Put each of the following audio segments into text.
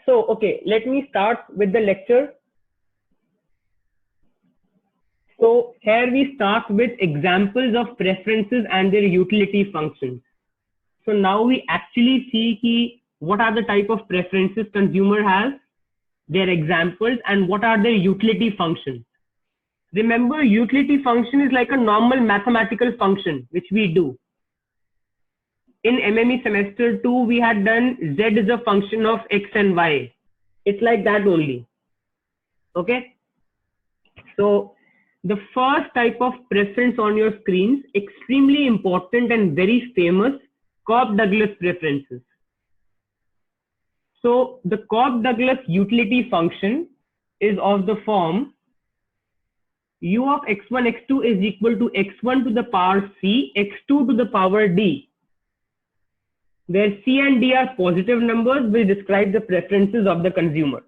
So, okay, let me start with the lecture. So here we start with examples of preferences and their utility functions. So now we actually see what are the type of preferences consumer has, their examples, and what are their utility functions. Remember, utility function is like a normal mathematical function which we do. In MME semester 2, we had done Z is a function of X and Y. It's like that only. Okay. So the first type of preference on your screens, extremely important and very famous, Cobb-Douglas preferences. So the Cobb-Douglas utility function is of the form u of x1, x2 is equal to x1 to the power c, x2 to the power d, where c and d are positive numbers will describe the preferences of the consumer.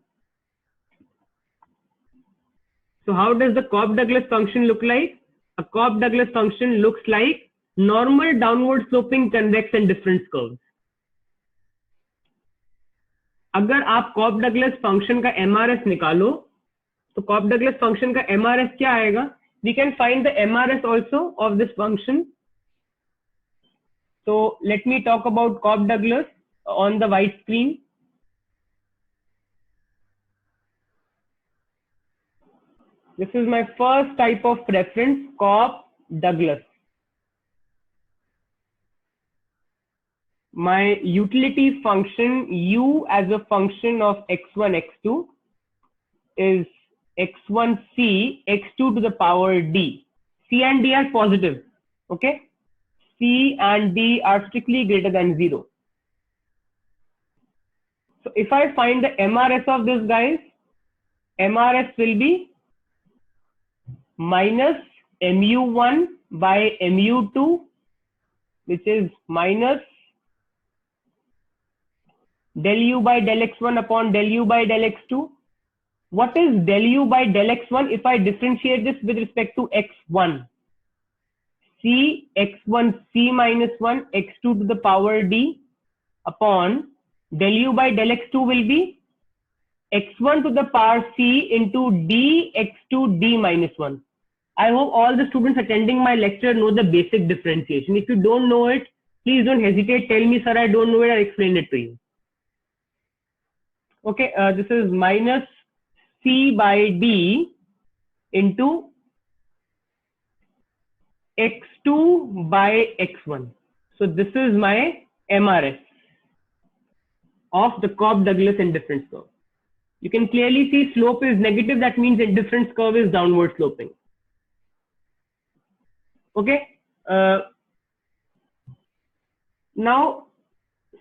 So how does the Cobb-Douglas function look like? A Cobb-Douglas function looks like normal downward sloping convex and difference curves. अगर आप Cobb-Douglas function का MRS निकालो तो Cobb-Douglas function का MRS क्या आएगा? We can find the MRS also of this function. So let me talk about Cobb-Douglas on the white screen. This is my first type of preference, Cobb-Douglas. My utility function u as a function of x1, x2 is x1c, x2 to the power d. C and d are positive. Okay. C and d are strictly greater than 0. So if I find the MRS of this, guys, MRS will be minus mu1 by mu2, which is minus del u by del x1 upon del u by del x2. What is del u by del x1 if I differentiate this with respect to x1? C x1 c minus 1 x2 to the power d upon del u by del x2 will be x1 to the power c into d x2 d minus 1. I hope all the students attending my lecture know the basic differentiation. If you don't know it, please don't hesitate. Tell me, sir, I don't know it. I'll explain it to you. Okay, this is minus c by d into x2 by x1. So this is my MRS of the Cobb-Douglas indifference curve. You can clearly see slope is negative. That means indifference curve is downward sloping. Okay. Now,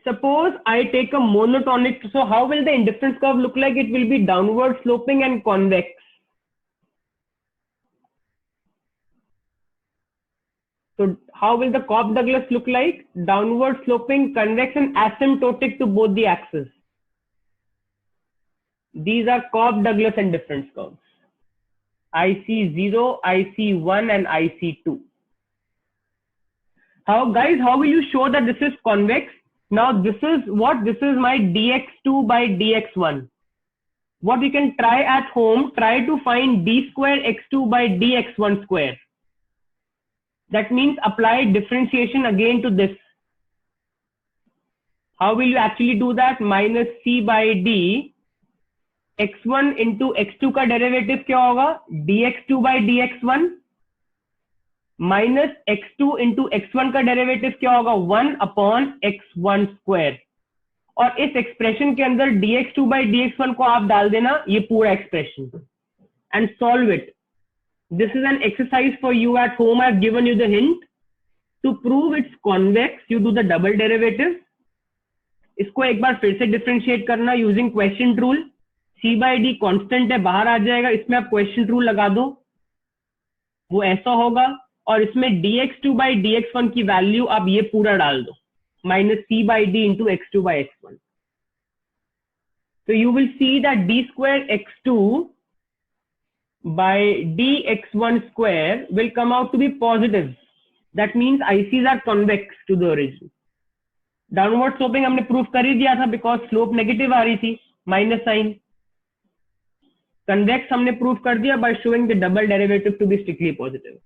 suppose I take a monotonic. So how will the indifference curve look like? It will be downward sloping and convex. So how will the Cobb-Douglas look like? Downward sloping, convex, and asymptotic to both the axes. These are Cobb-Douglas indifference curves. IC0, IC1, and IC2. Guys, how will you show that this is convex? Now this is what? This is my dx2 by dx1. What we can try at home, try to find d square x2 by dx1 square. That means apply differentiation again to this. How will you actually do that? Minus c by d, x1 into x2 का derivative क्या होगा? dx2 by dx1 minus x2 into x1 का derivative क्या होगा? 1 upon x1 square. और इस expression के अंदर dx2 by dx1 को आप डाल देना ये पूरा expression and solve it. This is an exercise for you at home. I've given you the hint. To prove it's convex, you do the double derivative. इसको एक बार फिर से differentiate करना using quotient rule. C by d constant है, बाहर आ जाएगा. इसमें आप quotient rule लगा दो, वो ऐसा होगा. और इसमें dx2 by dx1 की वैल्यू आप ये पूरा डाल दो, minus c by d into x2 by x1. So you will see that d square x2 by dx1 square will come out to be positive. That means ICs are convex to the origin. Downward sloping हमने proof कर ही दिया था because slope negative आ रही थी. Minus sign. Convex हमने prove कर दिया by showing the double derivative to be strictly positive.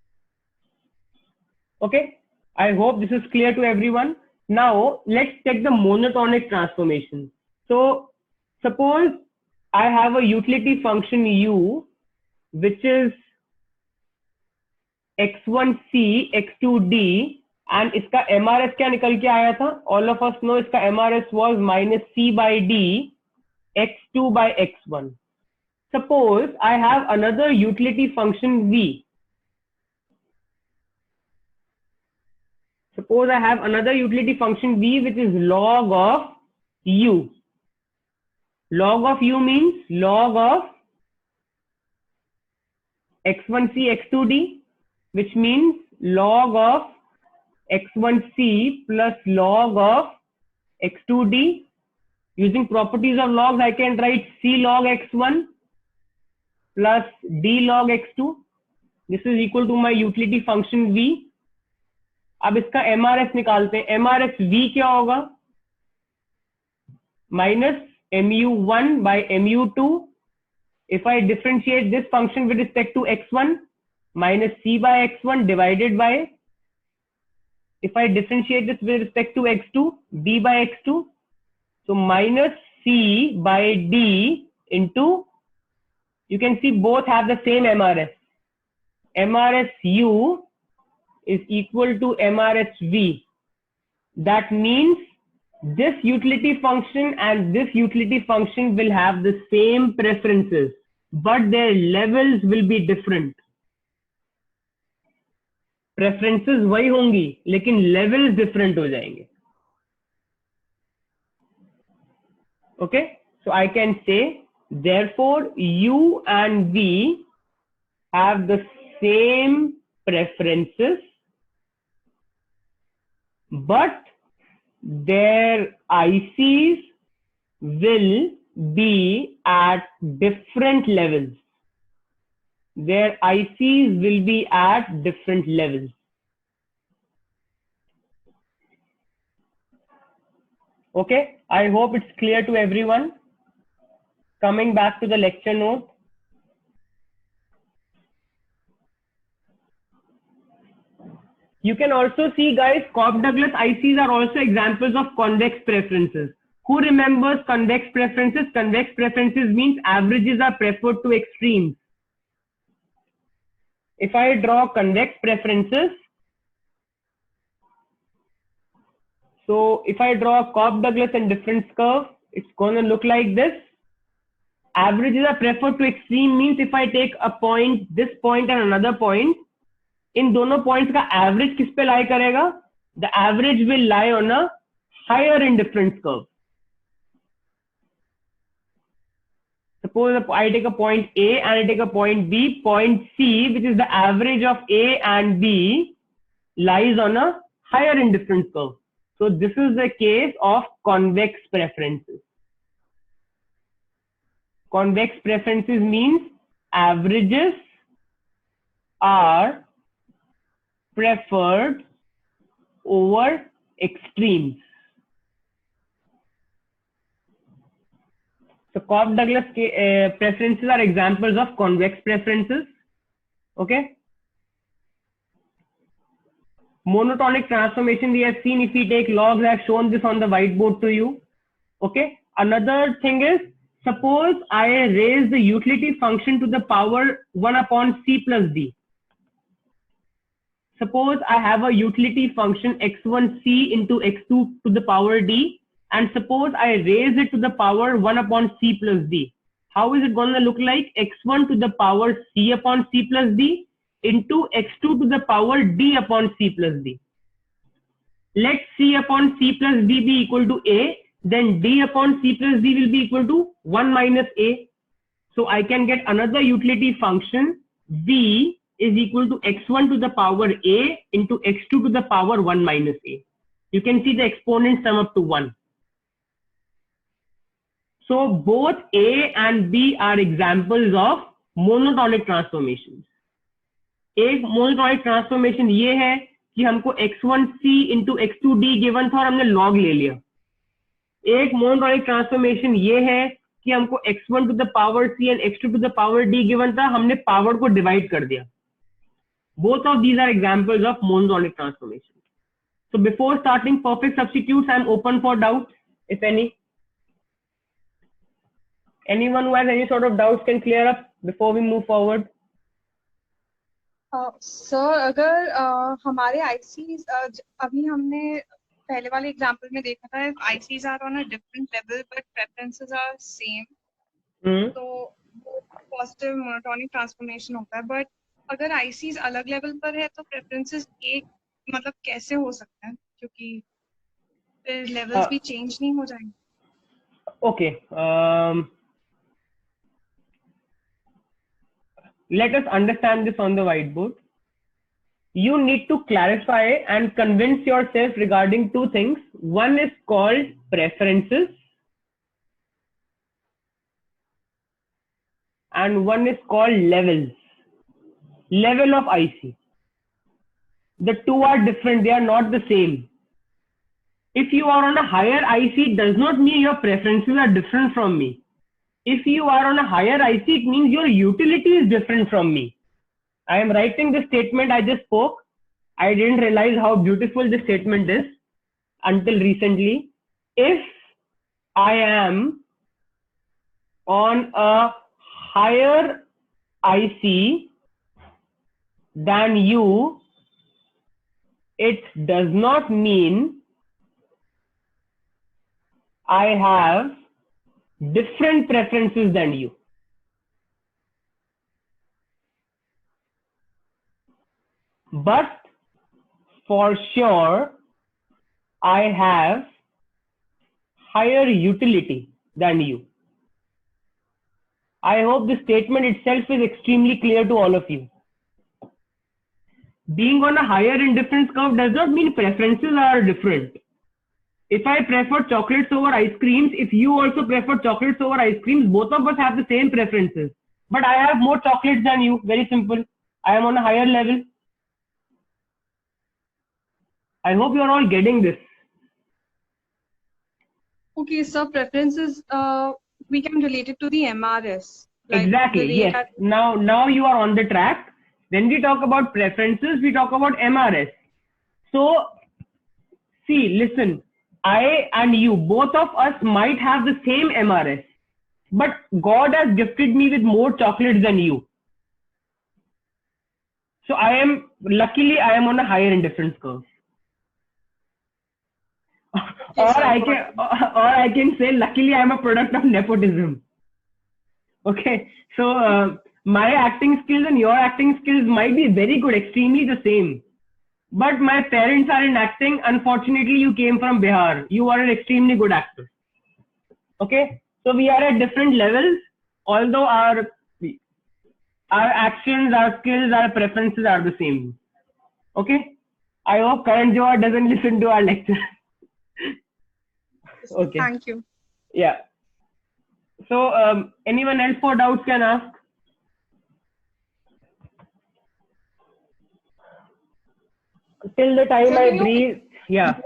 Okay, I hope this is clear to everyone. Now let's take the monotonic transformation. So suppose I have a utility function u which is x1c x2d and इसका MRS क्या निकल के आया था? All of us know इसका MRS was minus c by d x2 by x1. Suppose I have another utility function v. Suppose I have another utility function v which is log of u. Log of u means log of x1c x2d, which means log of x1c plus log of x2d. Using properties of logs, I can write c log x1 plus d log x2. This is equal to my utility function v. अब इसका MRS निकालते हैं. MRS v क्या होगा? Minus mu1 by mu2. If I differentiate this function with respect to x1, minus c by x1 divided by, if I differentiate this with respect to x2, d by x2. So minus c by d into, you can see both have the same MRS. MRS u is equal to MRS v. That means this utility function and this utility function will have the same preferences, but their levels will be different. Preferences वही होंगी, लेकिन levels different हो जाएंगे. Okay, so I can say, therefore u and v have the same preferences, but their ICs will be at different levels. Their ICs will be at different levels. Okay, I hope it's clear to everyone. Coming back to the lecture note. You can also see, guys, Cobb-Douglas ICs are also examples of convex preferences. Who remembers convex preferences? Convex preferences means averages are preferred to extremes. If I draw convex preferences, so if I draw a Cobb-Douglas indifference curve, it's going to look like this. Averages are preferred to extreme means if I take a point, this point and another point, इन दोनों points का average किस पे lie करेगा? The average will lie on a higher indifference curve. Suppose I take a point A and I take a point B. Point C, which is the average of A and B, lies on a higher indifference curve. So this is the case of convex preferences. Convex preferences means averages are preferred over extremes. So Cobb-Douglas preferences are examples of convex preferences. Okay. Monotonic transformation we have seen. If we take logs, I have shown this on the whiteboard to you. Okay. Another thing is, suppose I raise the utility function to the power 1 upon c plus d. Suppose I have a utility function x1c into x2 to the power d, and suppose I raise it to the power 1 upon c plus d. How is it going to look like? x1 to the power c upon c plus d into x2 to the power d upon c plus d. Let c upon c plus d be equal to a, then d upon c plus d will be equal to 1 minus a. So I can get another utility function v is equal to x1 to the power a into x2 to the power 1 minus a. You can see the exponents sum up to 1. So both a and b are examples of monotonic transformations. एक monotonic transformation ये है कि हमको x1c into x2d given था और हमने log ले लिया. एक monotonic transformation ये है कि हमको x1 to the power c and x2 to the power d given था, हमने पावर को डिवाइड कर दिया. Both of these are examples of monotonic transformation. So before starting perfect substitutes, I am open for doubts, if any. Anyone who has any sort of doubts can clear up before we move forward. Sir अगर हमारे ICs अभी हमने पहले वाले example में देखा था, ICs are on a different level but preferences are same, तो पॉजिटिव मोनोटोनिक ट्रांसफॉर्मेशन होता है. बट अगर आईसीज अलग लेवल पर है तो प्रेफरेंसेस एक मतलब कैसे हो सकता है, क्योंकि फिर लेवल्स भी चेंज नहीं हो जाएंगे. Okay. Let us understand this on the whiteboard. You need to clarify and convince yourself regarding two things. One is called preferences and one is called levels. Level of IC. The two are different. They are not the same. If you are on a higher IC, it does not mean your preferences are different from me. If you are on a higher IC, it means your utility is different from me. I am writing the statement I just spoke. I didn't realize how beautiful this statement is until recently. If I am on a higher IC than you, it does not mean I have different preferences than you. But for sure, I have higher utility than you. I hope the statement itself is extremely clear to all of you. Being on a higher indifference curve does not mean preferences are different. If I prefer chocolates over ice creams, if you also prefer chocolates over ice creams, both of us have the same preferences. But I have more chocolates than you. Very simple. I am on a higher level. I hope you are all getting this. Okay, so preferences we can relate it to the MRS. Like exactly. Yes. Now you are on the track. When we talk about preferences, we talk about MRS. So, see, listen. I and you, both of us might have the same MRS, but God has gifted me with more chocolates than you. So luckily I am on a higher indifference curve. Or I can say luckily I am a product of nepotism. Okay, so my acting skills and your acting skills might be very good, extremely the same. But my parents are in acting. Unfortunately, you came from Bihar. You are an extremely good actor. Okay, so we are at different levels. Although our actions, our skills, our preferences are the same. Okay, I hope Karan Johar doesn't listen to our lecture. Okay. Thank you. Yeah. So anyone else for doubts can ask. Till the time so I breathe. Yeah.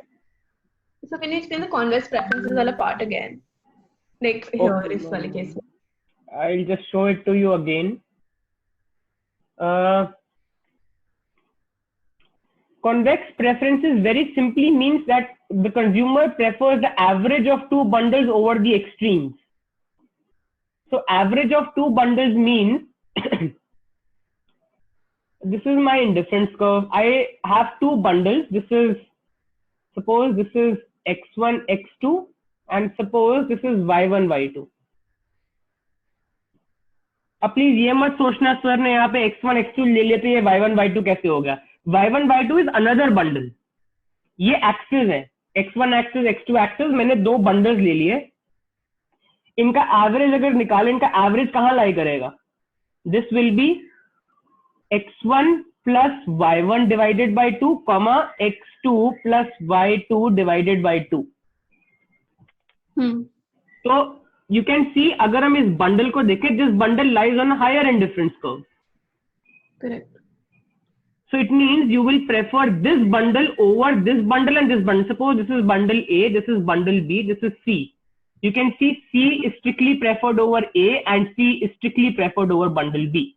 So can you explain the convex preferences wala part again? Like here is wala case. I'll just show it to you again. Convex preferences very simply means that the consumer prefers the average of two bundles over the extremes. So average of two bundles means this is my indifference curve. I have two bundles. Suppose this is x1, x2, and suppose this is y1, y2. अब please ये मत सोचना sir ने यहाँ पे x1, x2 ले लेते ये y1, y2 कैसे हो गया. y1, y2 is another bundle. ये एक्सिस है, x1 एक्सिस, x2 एक्सिस. मैंने दो बंडल्स ले लिए. इनका एवरेज अगर निकालें, इनका एवरेज कहाँ लाई करेगा? This will be x1 plus y1 divided by 2, comma x2 plus y2 divided by 2. So you can see, अगर हम इस बंडल को देखें, this bundle lies on a higher indifference curve. Correct. So it means you will prefer this bundle over this bundle and this bundle. Suppose this is bundle A, this is bundle B, this is C. you can see C is strictly preferred over A and C is strictly preferred over bundle B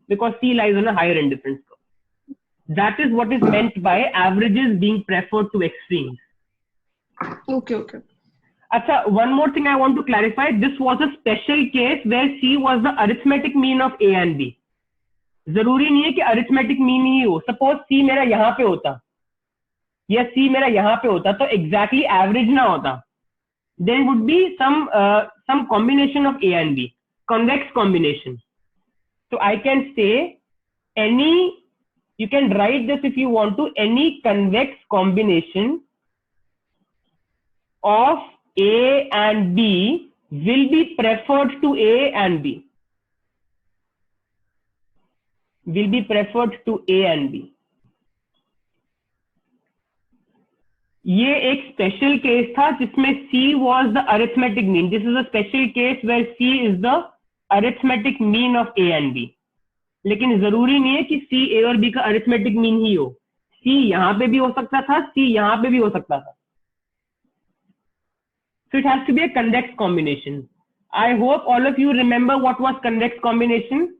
because C lies on a higher indifference curve. That is what is meant by averages being preferred to extremes. Okay, okay. Acha, one more thing I want to clarify. This was a special case where C was the arithmetic mean of A and B. जरूरी नहीं है कि arithmetic mean ही हो. Suppose C मेरा यहाँ पे होता या C मेरा यहाँ पे होता तो exactly average ना होता. There would be some combination of A and B, convex combination. So I can say any, you can write this if you want to, any convex combination of A and B will be preferred to A and B. Will be preferred to A and B. ये एक special case था जिसमें C was the arithmetic mean. This is a special case where C is the arithmetic mean of A and B. लेकिन जरूरी नहीं है कि C A और B का arithmetic mean ही हो. C यहाँ पे भी हो सकता था, C यहाँ पे भी हो सकता था. So it has to be a convex combination. I hope all of you remember what was convex combination.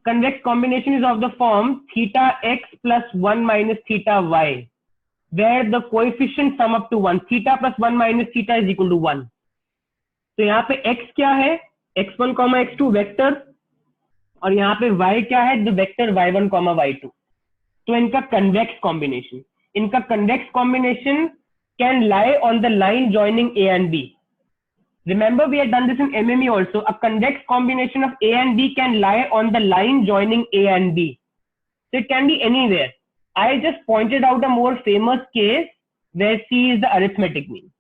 Convex combination is of the form theta x plus 1 minus theta y, where the coefficient sum up to 1. Theta plus 1 minus theta is equal to 1. तो यहाँ पे x क्या है? x1, x2 vector, और यहाँ पे y क्या है? The vector y1, y2. तो इनका convex combination. इनका convex combination can lie on the line joining A and B. Remember, we had done this in MME also. A convex combination of A and B can lie on the line joining A and B. So it can be anywhere. I just pointed out a more famous case where C is the arithmetic mean.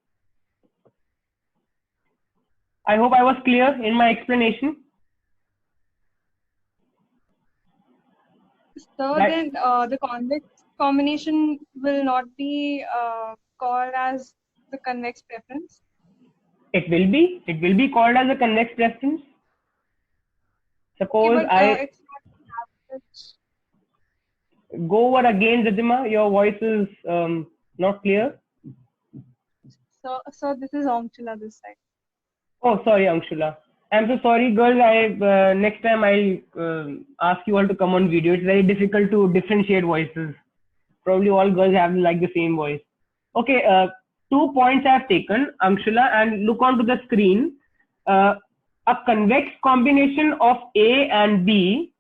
I hope I was clear in my explanation. So then the convex combination will not be called as the convex preference? It will be called as a convex preference. Suppose okay, it's not average. Go over again, Ridhima. Your voice is not clear. So this is Anshula this side. Oh, sorry, Anshula. I'm so sorry, girls. Next time I'll ask you all to come on video. It's very difficult to differentiate voices. Probably all girls have like the same voice. Okay, 2 points I have taken, Anshula, and look onto the screen. A convex combination of A and B.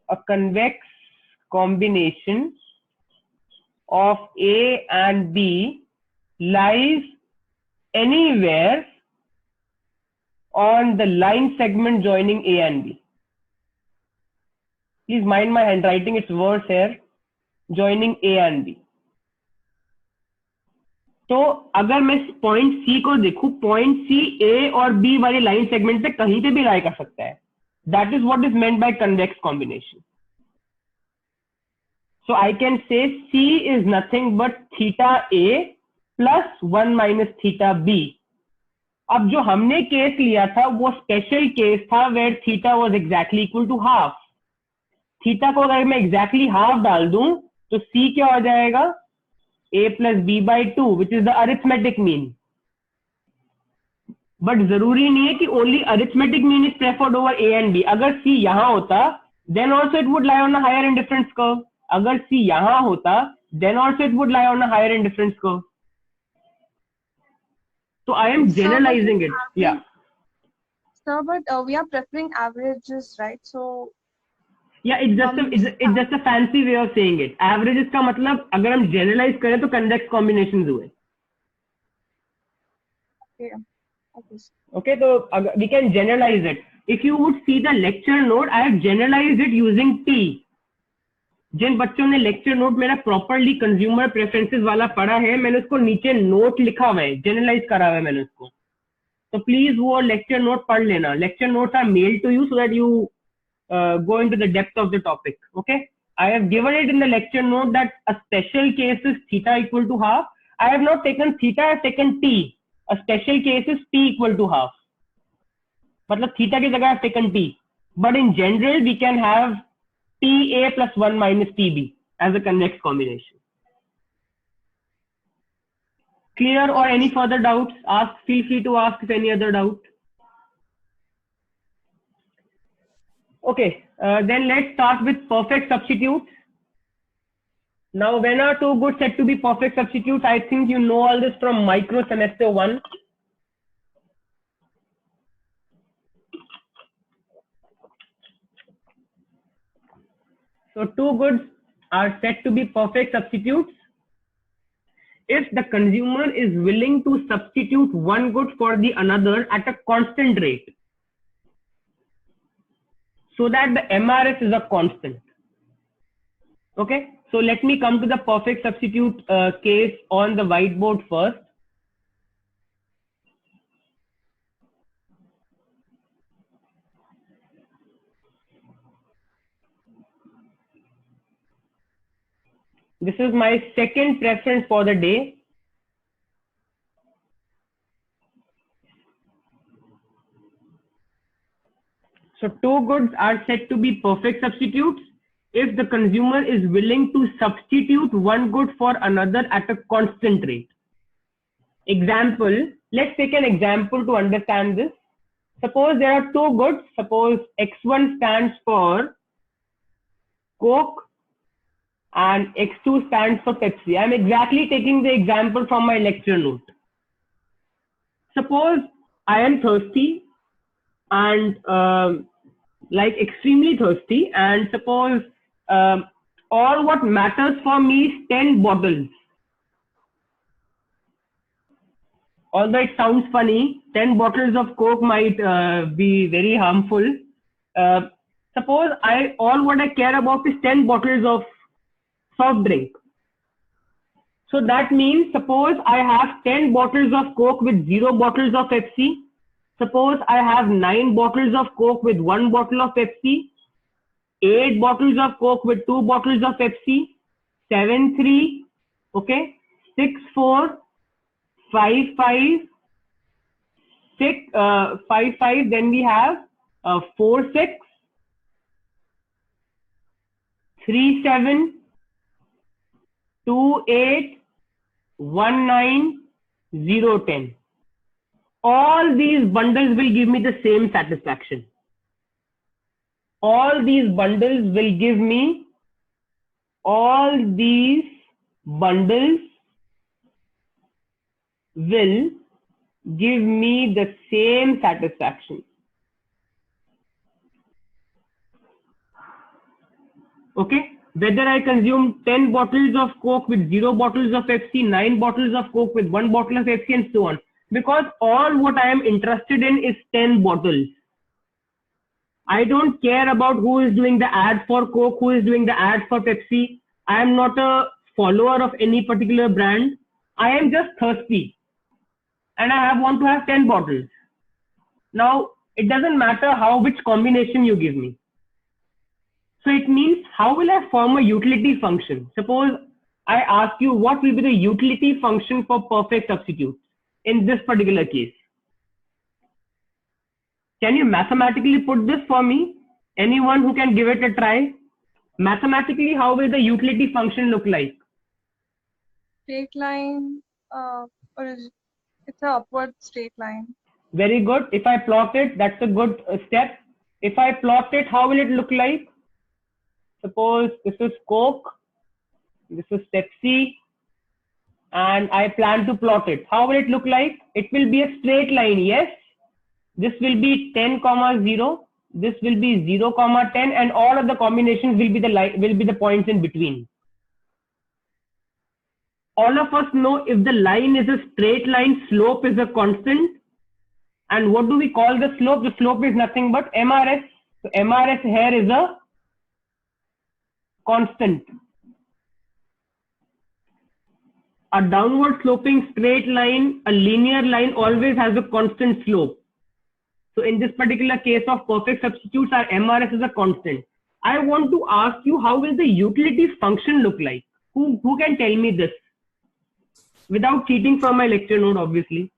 A convex combination of A and B lies anywhere on the line segment joining A and B. Please mind my handwriting, it's worse here. Joining A and B. तो अगर मैं point C को देखूं, point C A और B वाली line segment पे कहीं पे भी लाई कर सकता है. That is what is meant by convex combination. So I can say C is nothing but theta A plus 1 minus theta B. अब जो हमने केस लिया था वो स्पेशल केस था where theta was exactly equal to half. Theta को अगर मैं exactly half डाल दूं तो C क्या हो जाएगा? A plus B by 2, which is the arithmetic mean. But जरूरी नहीं है कि only arithmetic mean is preferred over A and B. अगर C यहाँ होता, then also it would lie on a higher indifference curve. अगर C यहाँ होता, then also it would lie on a higher indifference curve. So I am generalizing it. Yeah. Sir, but we are preferring averages, right? So yeah, it's just a fancy way of saying it. Averages का मतलब अगर हम generalize करें तो convex combinations हुए. Okay, so we can generalize it. If you would see the lecture note, I have generalized it using T. जिन बच्चों ने lecture note मेरा प्रॉपरली कंज्यूमर प्रेफरेंसेस वाला पढ़ा है, मैंने उसको नीचे नोट लिखा हुआ है, जनरलाइज करा हुआ है मैंने उसको. तो प्लीज वो लेक्चर नोट पढ़ लेना. Lecture notes are mail to you so that you go into the depth of the topic. Okay, I have given it in the lecture note that a special case is theta equal to half. I have not taken theta, I have taken T. A special case is T equal to half. मतलब theta की जगह I have taken T. But in general we can have TA plus 1 minus TB as a convex combination. Clear or any further doubts? Feel free to ask if any other doubt. Okay, then let's start with perfect substitutes. Now, when are two goods said to be perfect substitutes? I think you know all this from micro semester 1. So two goods are said to be perfect substitutes if the consumer is willing to substitute one good for the another at a constant rate, so that the MRS is a constant. Okay, so let me come to the perfect substitute case on the whiteboard first. This is my second preference for the day. So two goods are said to be perfect substitutes if the consumer is willing to substitute one good for another at a constant rate. Example, let's take an example to understand this. Suppose there are two goods. Suppose X1 stands for Coke and X2 stands for Pepsi. I'm exactly taking the example from my lecture note. Suppose I am thirsty and like extremely thirsty, and suppose all what matters for me is 10 bottles. Although it sounds funny, 10 bottles of Coke might be very harmful. Suppose all what I care about is 10 bottles of soft drink. So that means suppose I have 10 bottles of Coke with 0 bottles of Pepsi. Suppose I have 9 bottles of Coke with 1 bottle of Pepsi, 8 bottles of Coke with 2 bottles of Pepsi, 7, 3, okay, 6, 4, 5, 5, 6, 5, 5, then we have 4, 6, 3, 7, 2, 8, 1, 9, 0, 10. All these bundles will give me the same satisfaction. All these bundles will give me the same satisfaction. Okay, whether I consume 10 bottles of Coke with 0 bottles of Pepsi, 9 bottles of Coke with 1 bottle of Pepsi, and so on. Because all what I am interested in is 10 bottles. I don't care about who is doing the ad for Coke, who is doing the ad for Pepsi. I am not a follower of any particular brand. I am just thirsty and I want to have 10 bottles. Now, it doesn't matter which combination you give me. So it means, how will I form a utility function? Suppose I ask you what will be the utility function for perfect substitute in this particular case. Can you mathematically put this for me? Anyone who can give it a try? Mathematically, how will the utility function look like? Straight line, or it's an upward straight line. Very good. If I plot it, that's a good step. If I plot it, how will it look like? Suppose this is Coke, this is Pepsi, and I plan to plot it. How will it look like? It will be a straight line, yes. This will be 10, 0. This will be 0, 10, and all of the combinations will be the points in between. All of us know if the line is a straight line, slope is a constant. And what do we call the slope? The slope is nothing but MRS. So MRS here is a constant. A downward sloping straight line, a linear line, always has a constant slope. So in this particular case of perfect substitutes, our MRS is a constant. I want to ask you, how will the utility function look like? Who can tell me this? Without cheating from my lecture note, obviously.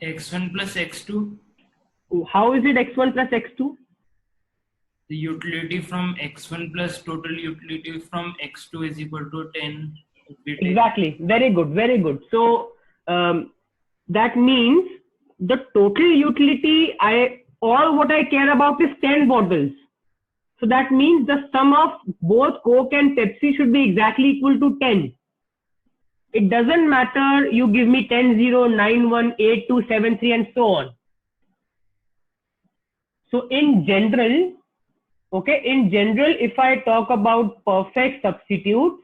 x1 plus x2. How is it x1 plus x2? The utility from x1 plus total utility from x2 is equal to 10. Exactly. Very good. Very good. So that means the total utility, all what I care about is 10 bottles. So that means the sum of both Coke and Pepsi should be exactly equal to 10. It doesn't matter you give me 10, 0, 9, 1, 8, 2, 7, 3 and so on. So in general, okay, in general, if I talk about perfect substitute,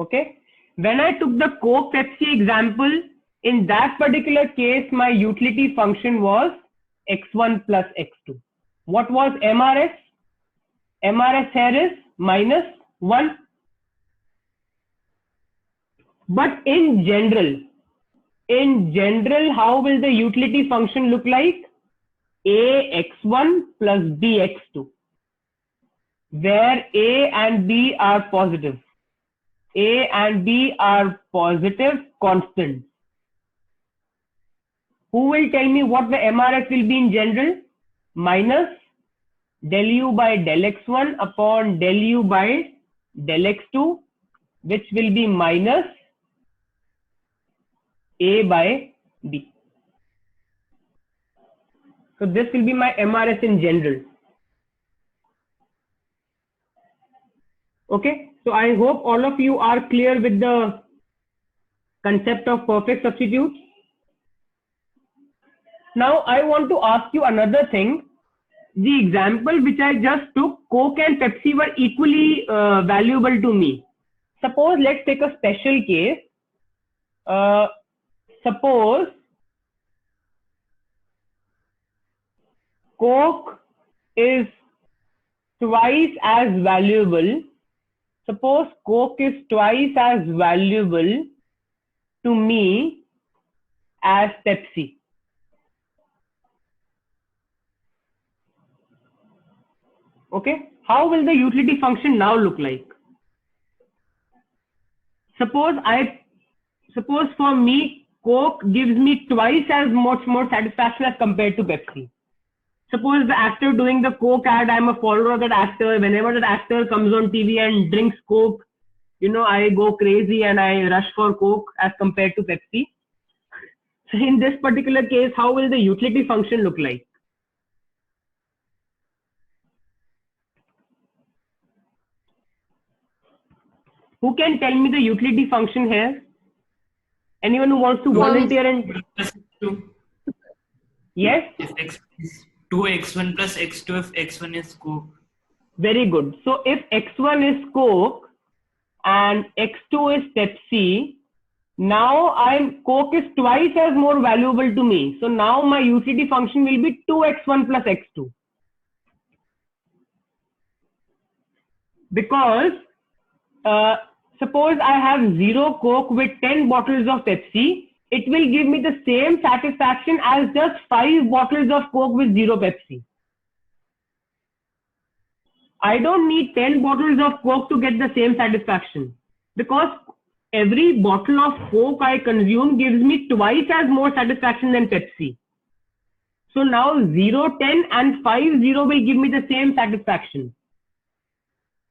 okay, when I took the Coke Pepsi example, in that particular case, my utility function was x1 plus x2. What was MRS? MRS here is minus 1. But in general, how will the utility function look like? AX1 plus BX2, where A and B are positive. A and B are positive constants. Who will tell me what the MRS will be in general? Minus del U by del X1 upon del U by del X2, which will be minus A by B. So this will be my MRS in general. Okay, so I hope all of you are clear with the concept of perfect substitute. Now I want to ask you another thing. The example which I just took, Coke and Pepsi were equally valuable to me. Suppose let's take a special case. Suppose Coke is twice as valuable. Suppose Coke is twice as valuable to me as Pepsi. Okay, how will the utility function now look like? Suppose for me, Coke gives me twice as much more satisfaction as compared to Pepsi. Suppose the actor doing the Coke ad, I'm a follower of that actor. Whenever that actor comes on TV and drinks Coke, you know, I go crazy and I rush for Coke as compared to Pepsi. So in this particular case, how will the utility function look like? Who can tell me the utility function here? Anyone who wants to volunteer and... Yes? If x is 2x1 plus x2 if x1 is Coke. Very good. So if x1 is Coke and x2 is Pepsi, now Coke is twice as more valuable to me. So now my utility function will be 2x1 plus x2. Because suppose I have 0 Coke with 10 bottles of Pepsi, it will give me the same satisfaction as just 5 bottles of Coke with 0 Pepsi. I don't need 10 bottles of Coke to get the same satisfaction, because every bottle of Coke I consume gives me twice as more satisfaction than Pepsi. So now 0, 10 and 5, 0 will give me the same satisfaction.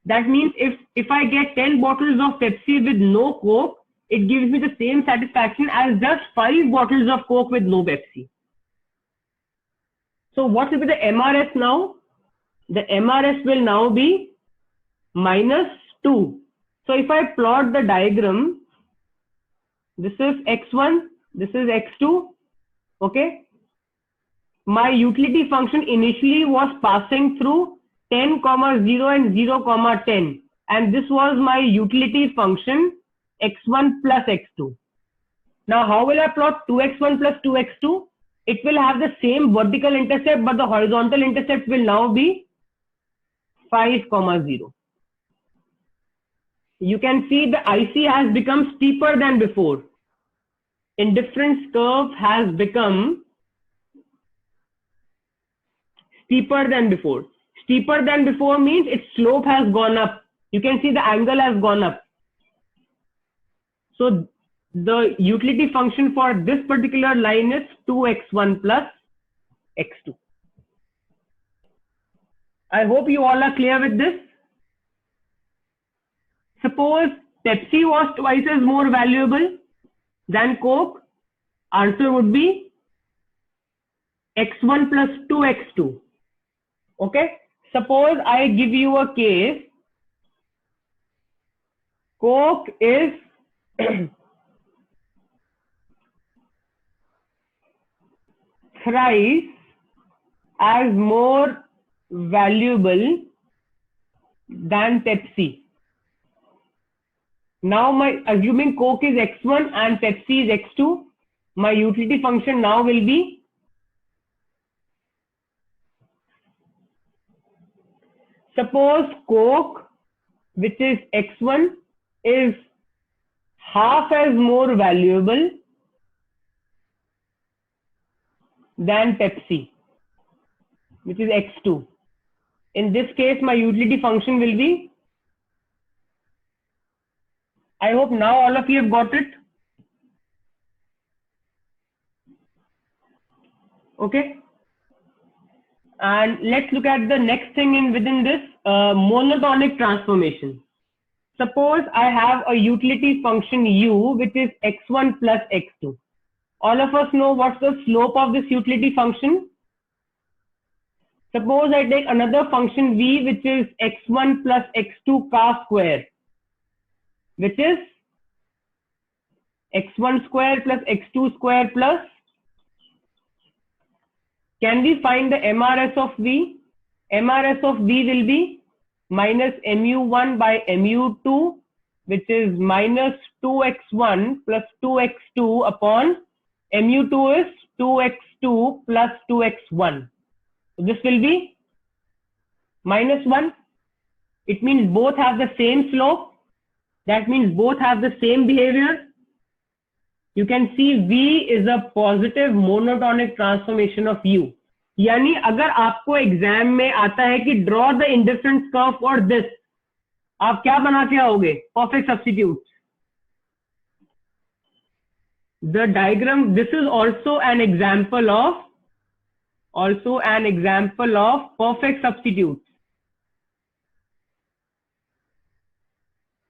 That means if I get 10 bottles of Pepsi with no Coke, it gives me the same satisfaction as just 5 bottles of Coke with no Pepsi. So what will be the MRS now? The MRS will now be minus 2. So if I plot the diagram, this is x1, this is x2, okay? My utility function initially was passing through 10, 0 and 0, 10. And this was my utility function x1 plus x2. Now how will I plot 2x1 plus 2x2? It will have the same vertical intercept, but the horizontal intercept will now be 5, 0. You can see the IC has become steeper than before. Indifference curve has become steeper than before. Steeper than before means its slope has gone up. You can see the angle has gone up. So the utility function for this particular line is 2x1 plus x2. I hope you all are clear with this. Suppose Pepsi was twice as more valuable than Coke. Answer would be x1 plus 2x2. Okay. Suppose I give you a case. Coke is thrice as more valuable than Pepsi. Now assuming Coke is x1 and Pepsi is x2, my utility function now will be suppose Coke, which is x1, is half as more valuable than Pepsi, which is x2. In this case, my utility function will be, I hope now all of you have got it. Okay. And let's look at the next thing within this monotonic transformation. Suppose I have a utility function u, which is x1 plus x2. All of us know what's the slope of this utility function. Suppose I take another function v, which is x1 plus x2 ka square, which is x1 square plus x2 square plus, can we find the MRS of v? MRS of v will be minus mu1 by mu2, which is minus 2x1 plus 2x2 upon mu2 is 2x2 plus 2x1. So this will be minus 1. It means both have the same slope. That means both have the same behavior. You can see V is a positive monotonic transformation of U. यानी अगर आपको exam में आता है कि draw the indifference curve for this, आप क्या बना के आओगे? Perfect substitute. The diagram, this is also an example of perfect substitutes.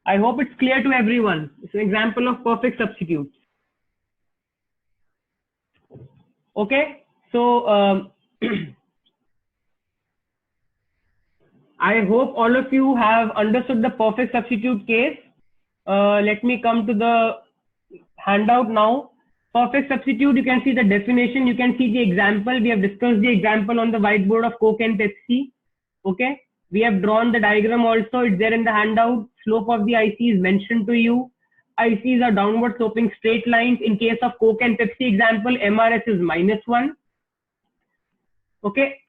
I hope it's clear to everyone. It's an example of perfect substitutes. Okay, so I hope all of you have understood the perfect substitute case. Let me come to the handout now. Perfect substitute, you can see the definition, you can see the example. We have discussed the example on the whiteboard of Coke and Pepsi. Okay, we have drawn the diagram also, it's there in the handout. Slope of the IC is mentioned to you. ICs are downward sloping straight lines. In case of Coke and Pepsi example, MRS is -1. Okay,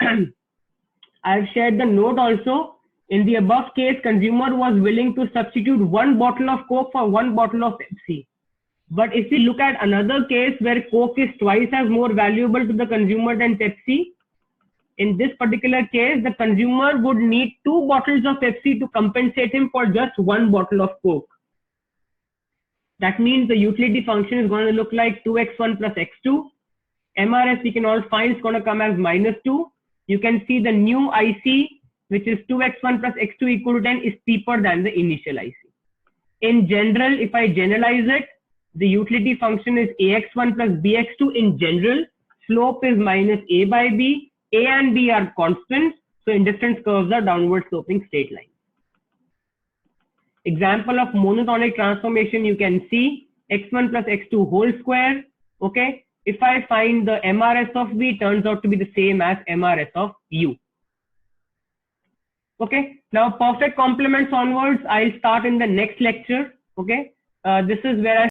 I have shared the note also. In the above case, consumer was willing to substitute one bottle of Coke for one bottle of Pepsi. But if we look at another case where Coke is twice as more valuable to the consumer than Pepsi, in this particular case, the consumer would need 2 bottles of Pepsi to compensate him for just 1 bottle of Coke. That means the utility function is going to look like 2x1 plus x2. MRS we can all find is going to come as -2. You can see the new IC, which is 2x1 plus x2 equal to 10, is steeper than the initial IC. In general, if I generalize it, the utility function is ax1 plus bx2 in general. Slope is minus a by b. A and b are constants, so indifference curves are downward sloping straight lines. Example of monotonic transformation, you can see x1 plus x2 whole square. Okay, if I find the MRS of v, turns out to be the same as MRS of u. Okay, now perfect complements onwards, I'll start in the next lecture. Okay, this is where I